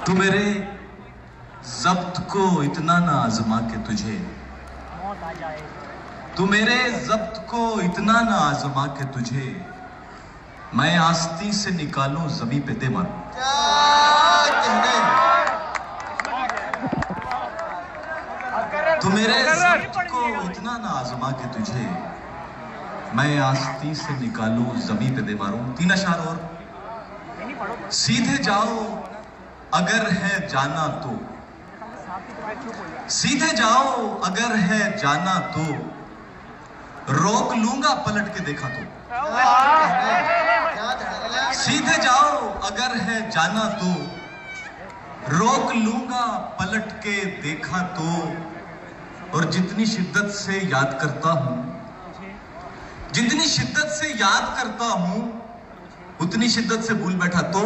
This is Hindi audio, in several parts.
तू मेरे ज़ब्त को इतना ना आजमा के तुझे, तू मेरे ज़ब्त को इतना ना आजमा के तुझे मैं आस्ती से निकालूं ज़मीं पे दे मारूं। तू मेरे ज़ब्त को इतना ना आजमा के तुझे मैं आस्ती से निकालूं ज़मीं पे दे मारूं। 3 अशआर और। सीधे जाओ अगर है जाना तो, सीधे जाओ अगर है जाना तो, रोक लूंगा पलट के देखा तो। सीधे जाओ अगर है जाना तो, रोक लूंगा पलट के देखा तो। और जितनी शिद्दत से याद करता हूं, जितनी शिद्दत से याद करता हूं, उतनी शिद्दत से भूल बैठा तो।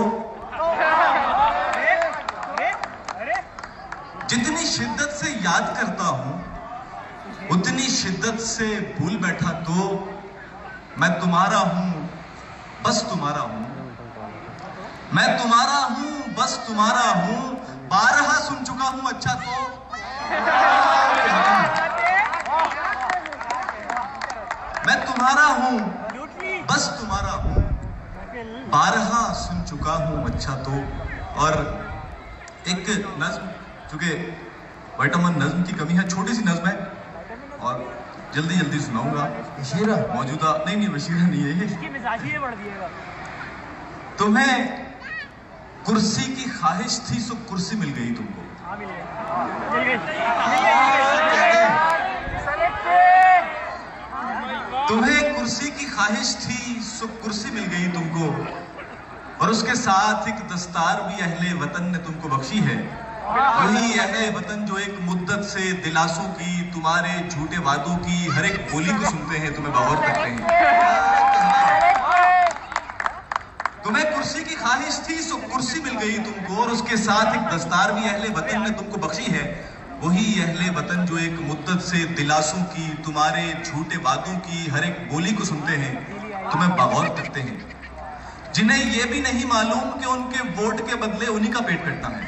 जितनी शिद्दत से याद करता हूं, उतनी शिद्दत से भूल बैठा तो। मैं तुम्हारा हूं बस तुम्हारा हूं, मैं तुम्हारा हूं बस तुम्हारा हूं। 12 सुन चुका हूं अच्छा तो। मैं तुम्हारा हूं बस तुम्हारा हूं, 12 सुन चुका हूं अच्छा तो। और एक नज्म, चूंकि विटामिन नज्म की कमी है, छोटी सी नज्म है और जल्दी जल्दी सुनाऊंगा। वशीरा मौजूदा नहीं, वशीरा नहीं है ये। तुम्हें कुर्सी की ख्वाहिश थी सो कुर्सी मिल गई तुमको। तुम्हें कुर्सी की ख्वाहिश थी सो कुर्सी मिल गई तुमको, और उसके साथ एक दस्तार भी अहले वतन ने तुमको बख्शी है। वही अहले वतन जो एक मुद्दत से दिलासों की, तुम्हारे झूठे वादों की हर एक बोली को सुनते हैं, तुम्हें बावर करते हैं। तुम्हें कुर्सी की ख्वाहिश थी सो कुर्सी मिल गई तुमको, और उसके साथ एक दस्तार भी अहले वतन ने तुमको बख्शी है। वही अहले वतन जो एक मुद्दत से दिलासों की, तुम्हारे झूठे वादों की हर एक बोली को सुनते हैं, तुम्हें बागौर करते हैं। जिन्हें यह भी नहीं मालूम कि उनके वोट के बदले उन्हीं का पेट कटना है।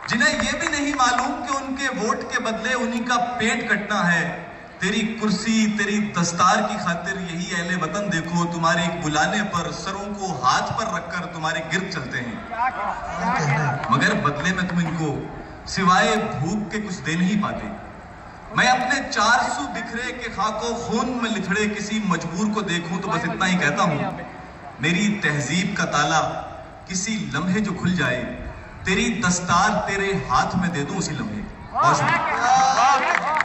जिन्हें यह भी नहीं मालूम कि उनके वोट के बदले उन्हीं का पेट कटना है। तेरी कुर्सी तेरी दस्तार की खातिर यही अहले वतन देखो तुम्हारे बुलाने पर सरों को हाथ पर रखकर तुम्हारे गिर्द चलते हैं, मगर बदले में तुम इनको सिवाय भूख के कुछ दे नहीं पाते। मैं अपने 400 बिखरे के खाको खून में लिथड़े किसी मजबूर को देखूं तो बस इतना ही कहता हूं, मेरी तहजीब का ताला किसी लम्हे जो खुल जाए, तेरी दस्तार तेरे हाथ में दे दूं उसी लम्हे। बहुत शुक्रिया।